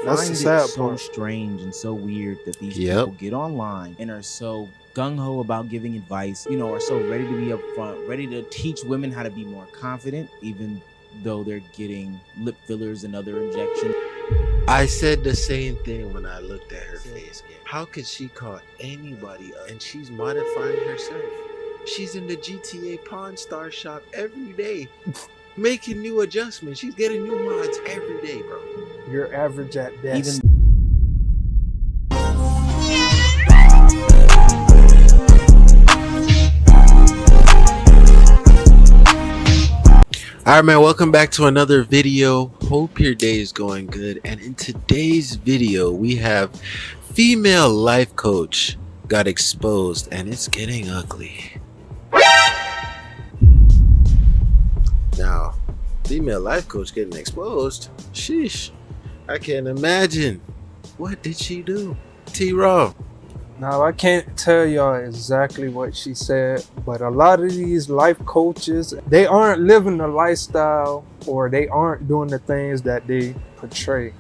That's find the sad it so part. strange and so weird that these people get online and are so gung-ho about giving advice, you know, are so ready to be upfront, ready to teach women how to be more confident, even though they're getting lip fillers and other injections. I said the same thing when I looked at her face. How could she call anybody up? And she's modifying herself. She's in the GTA Pawn Star shop every day, making new adjustments. She's getting new mods every day, bro. You're average at best. Alright, man, welcome back to another video. Hope your day is going good. And in today's video, we have female life coach got exposed and it's getting ugly. Now, female life coach getting exposed? Sheesh, I can't imagine. What did she do? T-Raw. Now, I can't tell y'all exactly what she said, but a lot of these life coaches, they aren't living the lifestyle or they aren't doing the things that they portray.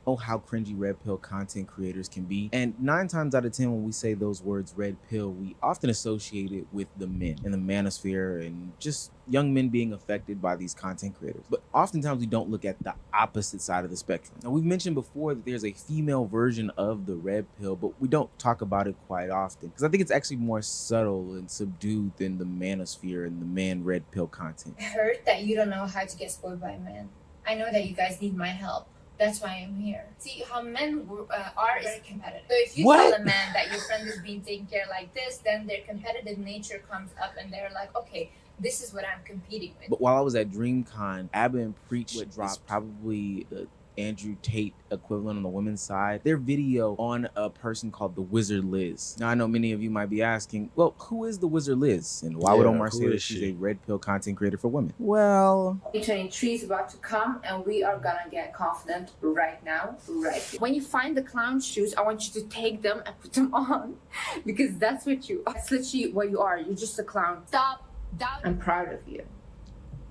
Know how cringy red pill content creators can be, and 9 times out of 10 when we say those words red pill, we often associate it with the men in the manosphere and just young men being affected by these content creators. But oftentimes we don't look at the opposite side of the spectrum. Now, we've mentioned before that there's a female version of the red pill, but we don't talk about it quite often because I think it's actually more subtle and subdued than the manosphere and the man red pill content. I heard that you don't know how to get spoiled by a man. I know that you guys need my help. That's why I'm here. See, how men are very competitive. So if you tell a man that your friend is being taken care like this, then their competitive nature comes up and they're like, okay, this is what I'm competing with. But while I was at DreamCon, Abba and Preach dropped probably the Andrew Tate equivalent on the women's side, their video on a person called TheWizardLiz. Now, I know many of you might be asking, well, who is TheWizardLiz? And why would Omar say that she's a red pill content creator for women? Well, 2023 is about to come and we are gonna get confident right now, right here. When you find the clown shoes, I want you to take them and put them on because that's what you are. That's literally what you are. You're just a clown. Stop doubting. I'm proud of you.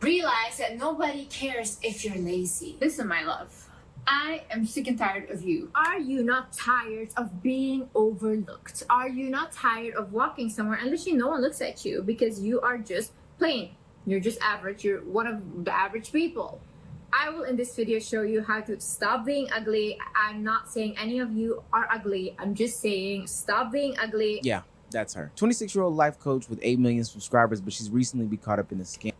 Realize that nobody cares if you're lazy. Listen, my love. I am sick and tired of you. Are you not tired of being overlooked? Are you not tired of walking somewhere and literally no one looks at you because you are just plain? You're just average. You're one of the average people. I will in this video show you how to stop being ugly. I'm not saying any of you are ugly. I'm just saying stop being ugly. Yeah, that's her. 26-year-old life coach with 8 million subscribers, but she's recently been caught up in a scam.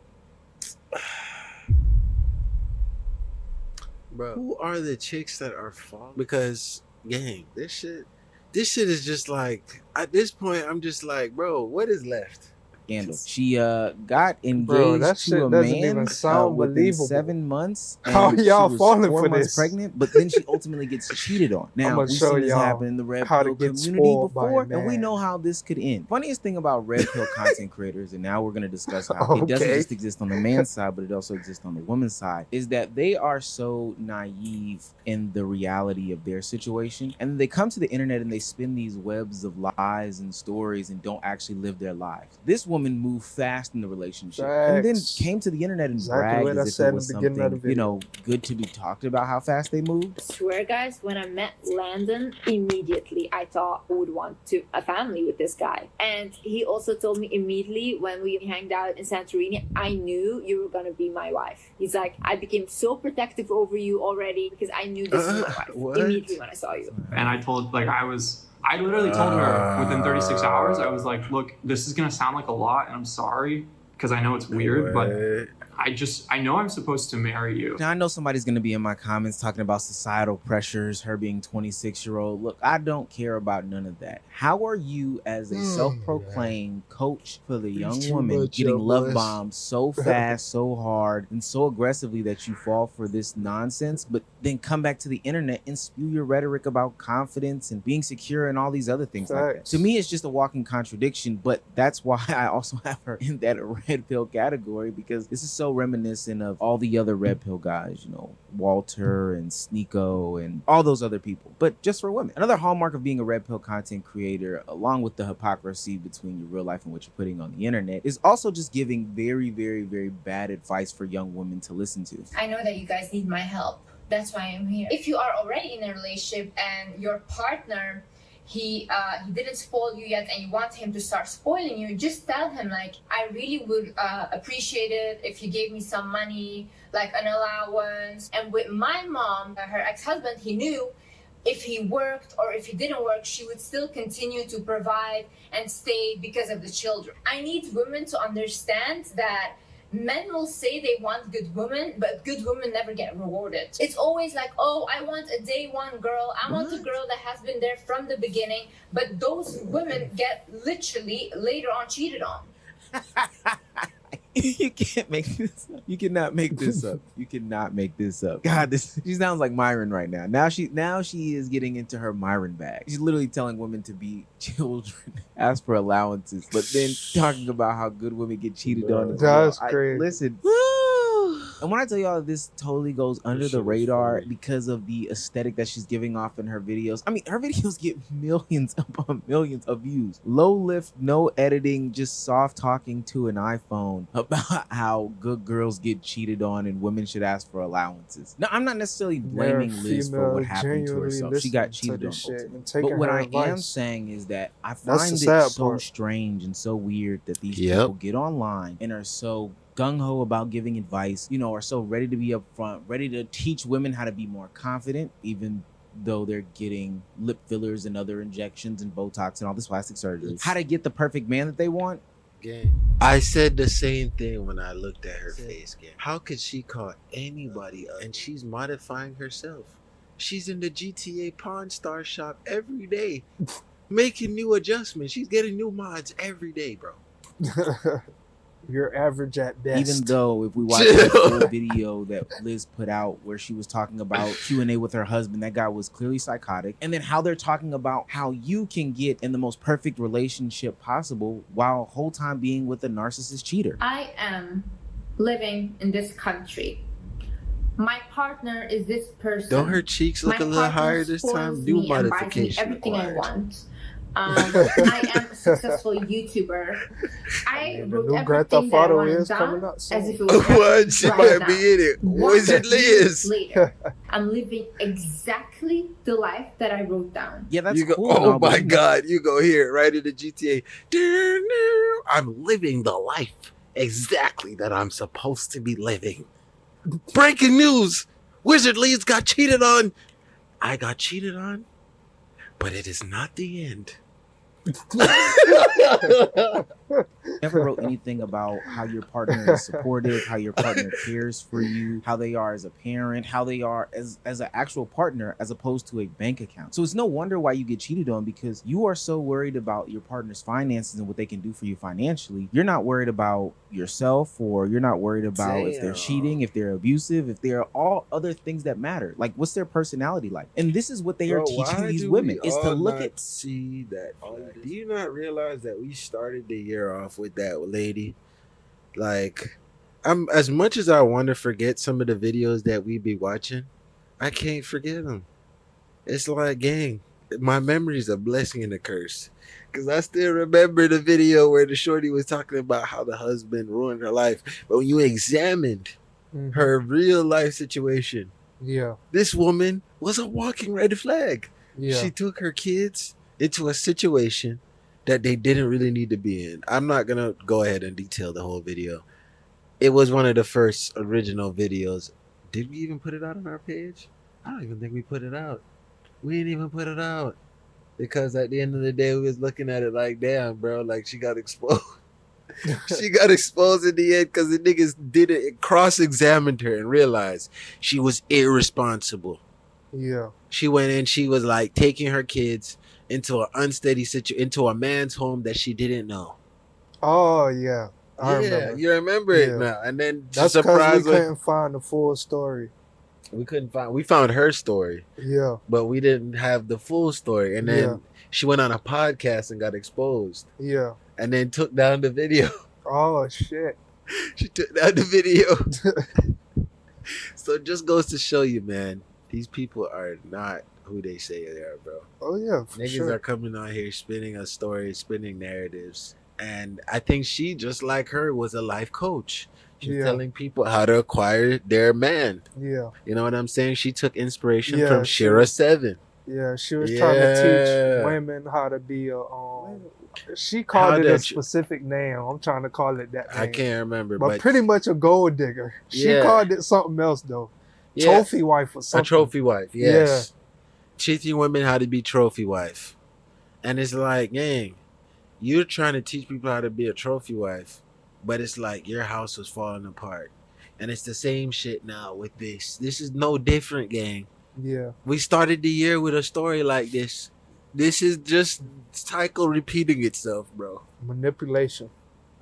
Bro, who are the chicks that are falling? Because, gang, this shit is just like, at this point, I'm just like, bro, what is left? Scandal. She got engaged to a man within 7 months. How y'all falling for 4 months this? Pregnant, but then she ultimately gets cheated on. Now, we've seen this happen in the red pill community before, and we know how this could end. Funniest thing about red pill content creators, and now we're going to discuss how it doesn't just exist on the man's side, but it also exists on the woman's side, is that they are so naive in the reality of their situation, and they come to the internet and they spin these webs of lies and stories and don't actually live their lives. This woman moved fast in the relationship and then came to the internet and bragged as if it was something, you know, good to be talked about how fast they moved. I swear, guys, when I met Landon, immediately I thought I would want a family with this guy. And he also told me immediately when we hanged out in Santorini, I knew you were gonna be my wife. He's like, I became so protective over you already because I knew this was my wife immediately when I saw you. And I told, like, I literally told her within 36 hours, I was like, look, this is going to sound like a lot and I'm sorry because I know it's weird, but I know I'm supposed to marry you. Now, I know somebody's going to be in my comments talking about societal pressures, her being 26-year-old. Look, I don't care about none of that. How are you as a self-proclaimed coach for the young woman getting love bombed so fast, so hard, and so aggressively that you fall for this nonsense, but then come back to the internet and spew your rhetoric about confidence and being secure and all these other things like that? To me, it's just a walking contradiction, but that's why I also have her in that red pill category, because this is so reminiscent of all the other red pill guys, you know, Walter and Sneeko and all those other people, but just for women. Another hallmark of being a red pill content creator, along with the hypocrisy between your real life and what you're putting on the internet, is also just giving very, very, very bad advice for young women to listen to. I know that you guys need my help. That's why I'm here. If you are already in a relationship and your partner, he didn't spoil you yet and you want him to start spoiling you, just tell him, like, I really would appreciate it if you gave me some money, like an allowance. And with my mom, her ex-husband, he knew if he worked or if he didn't work, she would still continue to provide and stay because of the children. I need women to understand that men will say they want good women, but good women never get rewarded. It's always like, oh, I want a day one girl. I want a girl that has been there from the beginning. But those women get literally later on cheated on. You can't make this up. You cannot make this up. You cannot make this up. God, she sounds like Myron right now. Now she is getting into her Myron bag. She's literally telling women to be children, ask for allowances, but then talking about how good women get cheated on. That's crazy. Listen. And when I tell y'all this totally goes under the radar because of the aesthetic that she's giving off in her videos. I mean, her videos get millions upon millions of views. Low lift, no editing, just soft talking to an iPhone about how good girls get cheated on and women should ask for allowances. Now, I'm not necessarily blaming Liz for what happened to herself. She got cheated on. But what I am saying is that I find it so strange and so weird that these people get online and are so gung-ho about giving advice, you know, are so ready to be upfront, ready to teach women how to be more confident, even though they're getting lip fillers and other injections and Botox and all this plastic surgery. How to get the perfect man that they want. I said the same thing when I looked at her face. How could she call anybody up? And she's modifying herself. She's in the GTA Pawn Star shop every day, making new adjustments. She's getting new mods every day, bro. You're average at best. Even though if we watch the full video that Liz put out where she was talking about Q&A with her husband, that guy was clearly psychotic. And then how they're talking about how you can get in the most perfect relationship possible while whole time being with a narcissist cheater. I am living in this country. My partner is this person. Don't her cheeks look a little higher this time? New modification. Everything I want. I am a successful YouTuber. I wrote everything that I wanted down as if it was what? She might be in it. WizardLiz. Later, I'm living exactly the life that I wrote down. Yeah, that's cool. Oh my God, you go here right in the GTA. I'm living the life exactly that I'm supposed to be living. Breaking news: WizardLiz got cheated on. I got cheated on. But it is not the end. Never wrote anything about how your partner is supportive, how your partner cares for you, how they are as a parent, how they are as an actual partner as opposed to a bank account. So it's no wonder why you get cheated on, because you are so worried about your partner's finances and what they can do for you financially. You're not worried about yourself, or you're not worried about if they're cheating, if they're abusive, if they're all other things that matter. Like, what's their personality like? And this is what they are teaching these women, is to look at. See that? Do you not realize that we started the year off with that lady? Like, I'm as much as I want to forget some of the videos that we be watching, I can't forget them. It's like, gang, my memory is a blessing and a curse, because I still remember the video where the shorty was talking about how the husband ruined her life. But when you examined her real life situation, this woman was a walking red flag. She took her kids into a situation that they didn't really need to be in. I'm not gonna go ahead and detail the whole video. It was one of the first original videos. Did we even put it out on our page? I don't even think we put it out. We didn't even put it out, because at the end of the day, we was looking at it like, damn, bro, like, she got exposed. She got exposed in the end because the niggas did it, cross-examined her and realized she was irresponsible. She went in, she was like taking her kids into an unsteady situation, into a man's home that she didn't know. Oh yeah, I remember. You remember it now. And then that's because we couldn't find the full story. We found her story. But we didn't have the full story. And then she went on a podcast and got exposed. And then took down the video. Oh shit. She took down the video. So it just goes to show you, man, these people are not who they say they are, bro. Oh yeah, niggas are coming on here spinning a story, spinning narratives. And I think she, just like her, was a life coach. She's Yeah. telling people how to acquire their man. Yeah. You know what I'm saying? She took inspiration Yeah, from she Shira was- 7. Yeah, she was trying to teach Yeah. women how to be a. She How called it a that you- specific name. I'm trying to call it that name. I can't remember, But but pretty much a gold digger. She Yeah. called it something else though. yeah, Trophy wife or something. a trophy wife. Yes, teaching women how to be trophy wife, and it's like, gang, you're trying to teach people how to be a trophy wife, but it's like your house was falling apart, and it's the same shit now with this. This is no different, gang. Yeah. We started the year with a story like this. This is just cycle repeating itself, bro. Manipulation.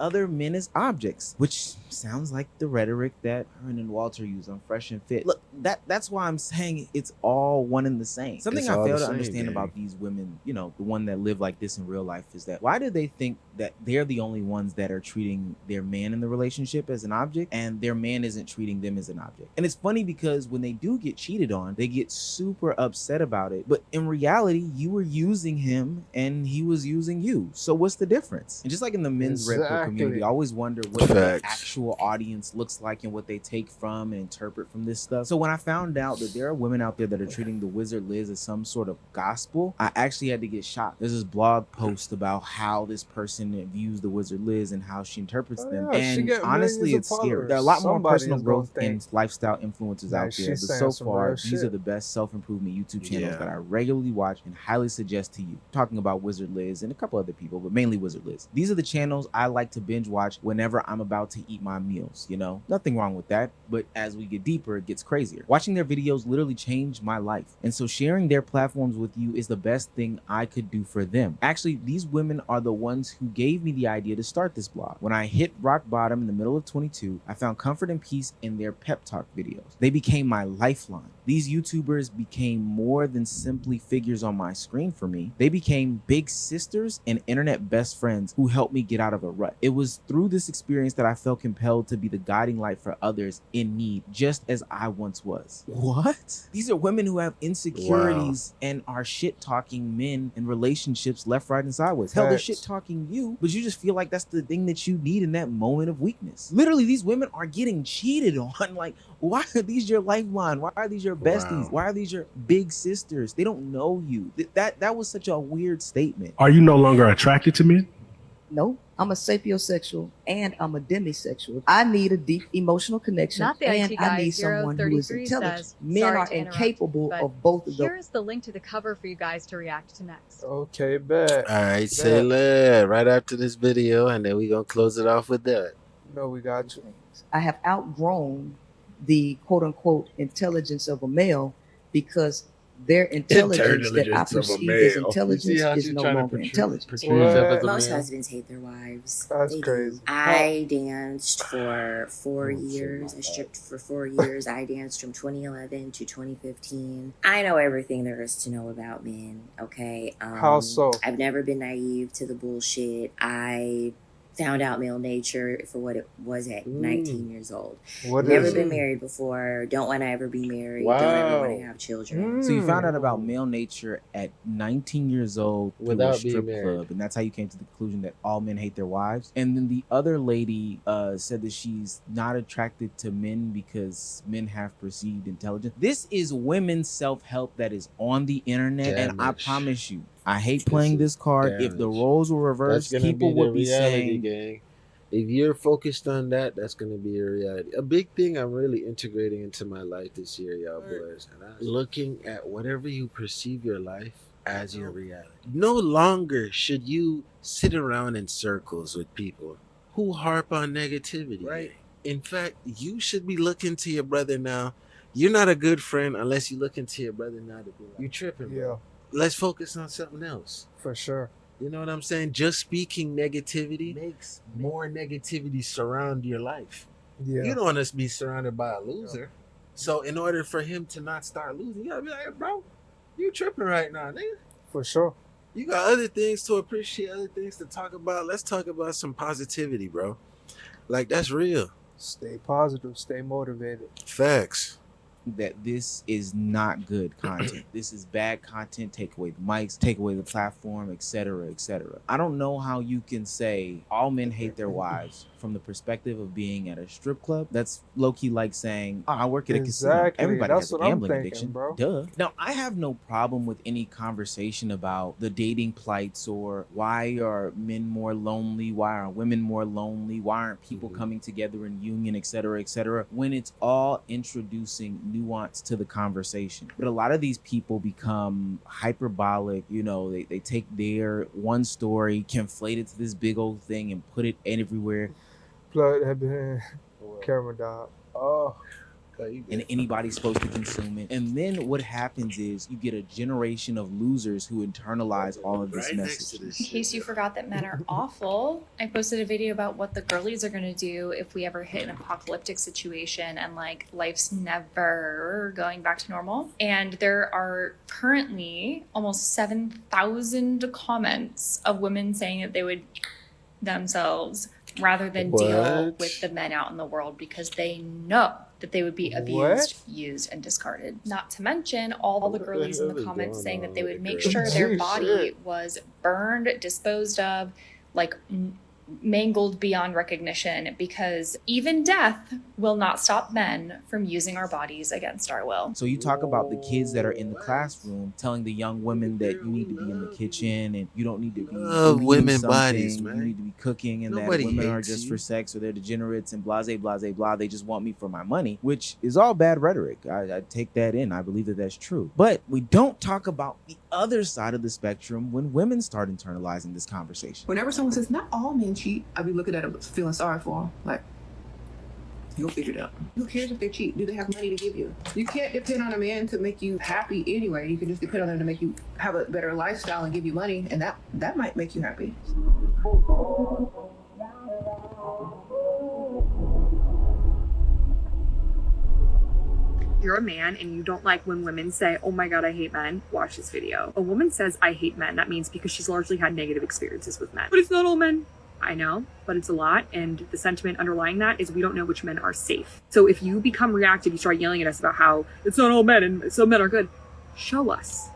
Other men as objects, which sounds like the rhetoric that Hearn and Walter use on Fresh and Fit. Look, that's why I'm saying it's all one and the same. Something It's I all fail the to same, understand gang. about these women, you know, the one that live like this in real life, is that why do they think that they're the only ones that are treating their man in the relationship as an object, and their man isn't treating them as an object? And it's funny because when they do get cheated on, they get super upset about it. But in reality, you were using him and he was using you. So what's the difference? And just like in the men's red pill Exactly. community, I always wonder what the Facts. actual audience looks like and what they take from and interpret from this stuff. So when I found out that there are women out there that are treating the Wizard Liz as some sort of gospel, I actually had to get shocked. There's this blog post about how this person views the Wizard Liz and how she interprets Oh, them. yeah, she And get honestly, millions it's of scary. followers. There are a lot more Somebody personal is gonna growth and think lifestyle influencers that out there. she's But saying so some far, real these are shit. the best self-improvement YouTube channels Yeah. that I regularly watch and highly suggest to you. Talking about Wizard Liz and a couple other people, but mainly Wizard Liz. These are the channels I like to binge watch whenever I'm about to eat my meals, you know? Nothing wrong with that, but as we get deeper, it gets crazier. Watching their videos literally changed my life. And so sharing their platforms with you is the best thing I could do for them. Actually, these women are the ones who gave me the idea to start this blog. When I hit rock bottom in the middle of 22, I found comfort and peace in their pep talk videos. They became my lifeline. These YouTubers became more than simply figures on my screen for me. They became big sisters and internet best friends who helped me get out of a rut. It was through this experience that I felt compelled to be the guiding light for others in need, just as I once was. What? These are women who have insecurities and are shit talking men in relationships left, right, and sideways. Hell, they're Facts. shit talking you, but you just feel like that's the thing that you need in that moment of weakness. Literally, these women are getting cheated on. Like, why are these your lifeline? Why are these your besties? Wow. Why are these your big sisters? They don't know you. That was such a weird statement. Are you no longer attracted to men? No, I'm a sapiosexual and I'm a demisexual. I need a deep emotional connection Not the and IT guy, I need someone who is 033 intelligent. says, Men "Sorry are to interrupt, incapable but of both of those. Here is the link to the cover for you guys to react to next. Okay, bet. All right, say that right after this video, and then we gonna close it off with that. No, we got you. I have outgrown the quote unquote intelligence of a male because their intelligence that I Intelligence of a perceive as male. You see intelligence how is she's no trying to longer portray intelligence. herself as a Most man? husbands hate their wives. That's They do. crazy. I danced for 4 years. I stripped for 4 years. I danced from 2011 to 2015. I know everything there is to know about men, okay? How so? I've never been naive to the bullshit. I found out male nature for what it was at 19 years old. What Never is been it? married before. Don't want to ever be married. Don't ever want Wow. to have children. So you found out about male nature at 19 years old through a Without being strip married. club, and that's how you came to the conclusion that all men hate their wives. And then the other lady said that she's not attracted to men because men have perceived intelligence. This is women's self-help that is on the internet, and I Damage. promise you, I hate playing this card. If the damage. roles were That's reversed, gonna people be the would be reality, saying, gang. If you're focused on that, that's gonna be your reality. A big thing I'm really integrating into my life this year, y'all boys, and I'm looking at whatever you perceive your life as your reality. No longer should you sit around in circles with people who harp on negativity. Right. In fact, you should be looking to your brother now. You're not a good friend unless you look into your brother now to be like, you tripping, bro. Yeah, Let's focus on something else. for sure. You know what I'm saying? Just speaking negativity makes more negativity surround your life. Yeah. You don't want to be surrounded by a loser. So in order for him to not start losing, you gotta be like, hey, bro, you tripping right now, nigga. For sure. You got other things to appreciate, other things to talk about. Let's talk about some positivity, bro. Like, that's real. Stay positive. Stay motivated. Facts. that this is not good content. This is bad content. Take away the mics, take away the platform, etc., etc. I don't know how you can say all men hate their wives from the perspective of being at a strip club, that's low-key like saying, oh, I work at a casino. Exactly. Everybody That's has a what I'm gambling thinking, addiction. bro. Duh. Now, I have no problem with any conversation about the dating plights or why are men more lonely, why are women more lonely, why aren't people coming together in union, etc., when it's all introducing nuance to the conversation. But a lot of these people become hyperbolic, you know, they take their one story, conflate it to this big old thing and put it everywhere. Plug that in. Camera dog. Oh. And anybody's supposed to consume it. And then what happens is you get a generation of losers who internalize all of this message. In case you forgot that men are awful, I posted a video about what the girlies are going to do if we ever hit an apocalyptic situation and like life's never going back to normal. And there are currently almost 7,000 comments of women saying that they would themselves rather than deal with the men out in the world because they know that they would be abused, used, and discarded. Not to mention all the girlies in the comments saying that they would make sure their body was burned, disposed of, like mangled beyond recognition, because even death will not stop men from using our bodies against our will. So you talk about the kids that are in the classroom telling the young women that you need to be in the kitchen and you don't need to be women bodies, man. You need to be cooking, and Nobody that women are hates just you. for sex or they're degenerates and blah, blah, blah. They just want me for my money, which is all bad rhetoric. I take that in. I believe that that's true. But we don't talk about the other side of the spectrum when women start internalizing this conversation. Whenever someone says, not all men cheat, I be looking at them feeling sorry for them. Like, you'll figure it out. Who cares if they cheat? Do they have money to give you? You can't depend on a man to make you happy anyway. You can just depend on them to make you have a better lifestyle and give you money, and that might make you happy. You're a man and you don't like when women say, oh my God, I hate men, watch this video. A woman says, I hate men. That means because she's largely had negative experiences with men. But it's not all men. I know, but it's a lot. And the sentiment underlying that is we don't know which men are safe. So if you become reactive, you start yelling at us about how it's not all men and some men are good. Show us.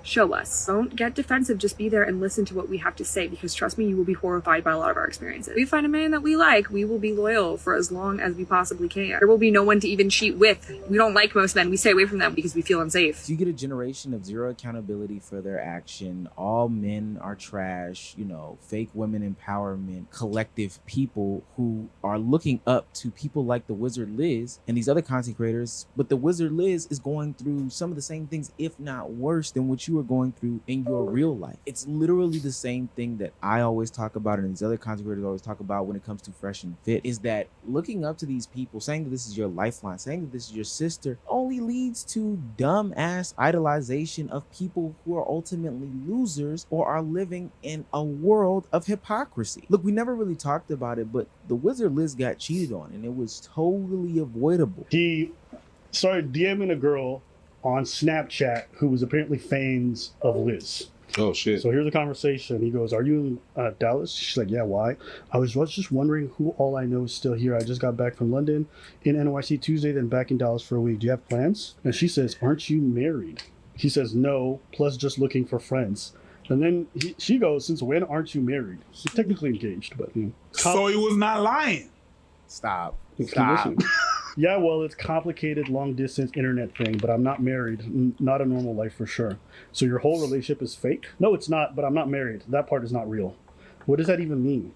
Don't get defensive. Just be there and listen to what we have to say, because trust me, you will be horrified by a lot of our experiences. If we find a man that we like, we will be loyal for as long as we possibly can. There will be no one to even cheat with. We don't like most men. We stay away from them because we feel unsafe. So you get a generation of zero accountability for their action. All men are trash, you know, fake women empowerment, collective people who are looking up to people like TheWizardLiz and these other content creators. But TheWizardLiz is going through some of the same things, if not worse than what you are going through in your real life. It's literally the same thing that I always talk about and these other content creators always talk about when it comes to Fresh and Fit, is that looking up to these people, saying that this is your lifeline, saying that this is your sister, only leads to dumb ass idolization of people who are ultimately losers or are living in a world of hypocrisy. Look, we never really talked about it, but TheWizardLiz got cheated on and it was totally avoidable. He started DMing a girl on Snapchat who was apparently fans of Liz. Oh shit. So here's a conversation. He goes, are you in Dallas? She's like, yeah, why? I was just wondering who all I know is still here. I just got back from London in NYC Tuesday, then back in Dallas for a week. Do you have plans? And she says, aren't you married? He says, no, plus just looking for friends. And then she goes, since when aren't you married? He's technically engaged, but so he was not lying. Stop. Yeah, well, it's complicated long distance internet thing, but I'm not married. Not a normal life for sure. So your whole relationship is fake? No, it's not, but I'm not married. That part is not real. What does that even mean?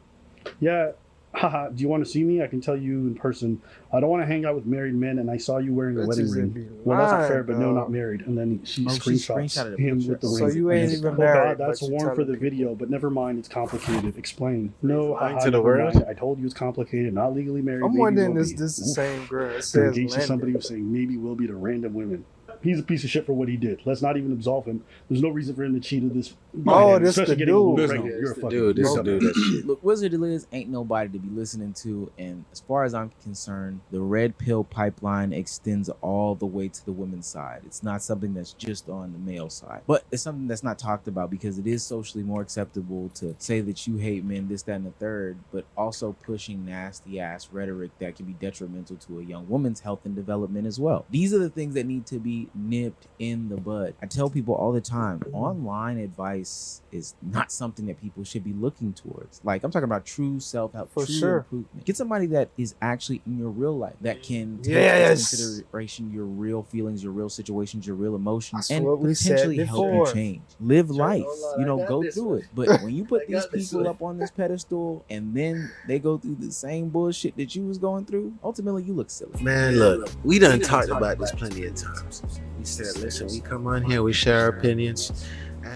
Yeah, haha, do you want to see me? I can tell you in person. I don't want to hang out with married men, and I saw you wearing a wedding ring. Well, that's not fair, but no, not married. And then she screenshots him with the ring. So you ain't even Oh married. God, that's warm for the video, but never mind, it's complicated. Explain. No, haha, to the never world? mind. I told you it's complicated. Not legally married. I'm maybe wondering, will is be. this the Oof. same girl? It They're says engaged to somebody who's saying maybe will be to random women. He's a piece of shit for what he did. Let's not even absolve him. There's no reason for him to cheat with this. Oh, this especially the getting a woman dude. pregnant. You're a fucking Dude, this you're a dude, dumbass. that shit. Look, WizardLiz ain't nobody to be listening to, and as far as I'm concerned, the red pill pipeline extends all the way to the women's side. It's not something that's just on the male side, but it's something that's not talked about because it is socially more acceptable to say that you hate men, this, that, and the third, but also pushing nasty ass rhetoric that can be detrimental to a young woman's health and development as well. These are the things that need to be nipped in the bud. I tell people all the time, online advice is not something that people should be looking towards. Like, I'm talking about true self-help, For true sure. improvement. Get somebody that is actually in your real life, that can take into consideration your real feelings, your real situations, your real emotions, That's and what we said potentially help you before. change. Live life, hold on, you know, I got go this through one. it. But when you put I these got this people one. up on this pedestal and then they go through the same bullshit that you was going through, ultimately you look silly. Man, look, we done talked about this plenty of times. We said, listen, we come on here, we share our opinions.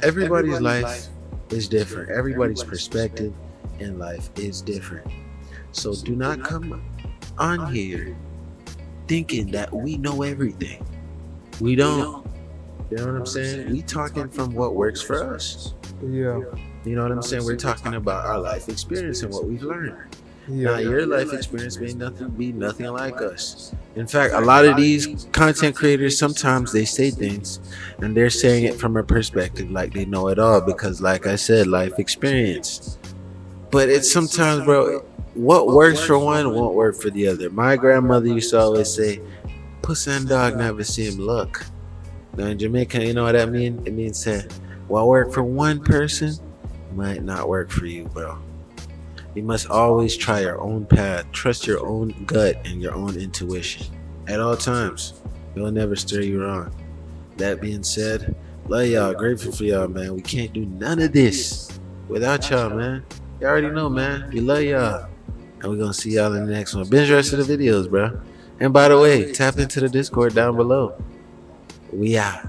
Everybody's life is different. Everybody's perspective in life is different. So do not come on here thinking that we know everything. We don't. You know what I'm saying? We talking from what works for us. Yeah. You know what I'm saying? We're talking about our life experience and what we've learned. Yeah. Now, your life experience may be nothing like us. In fact, a lot of these content creators, sometimes they say things and they're saying it from a perspective like they know it all because, like I said, life experience. But it's sometimes, bro, what works for one won't work for the other. My grandmother used to always say, pussy and dog never seem luck. Now, in Jamaica, you know what that means? It means that what work for one person might not work for you, bro. You must always try your own path. Trust your own gut and your own intuition at all times. It will never steer you wrong. That being said, love y'all. Grateful for y'all, man. We can't do none of this without y'all, man. You already know, man. We love y'all. And we're going to see y'all in the next one. Binge the rest of the videos, bro. And by the way, tap into the Discord down below. We out.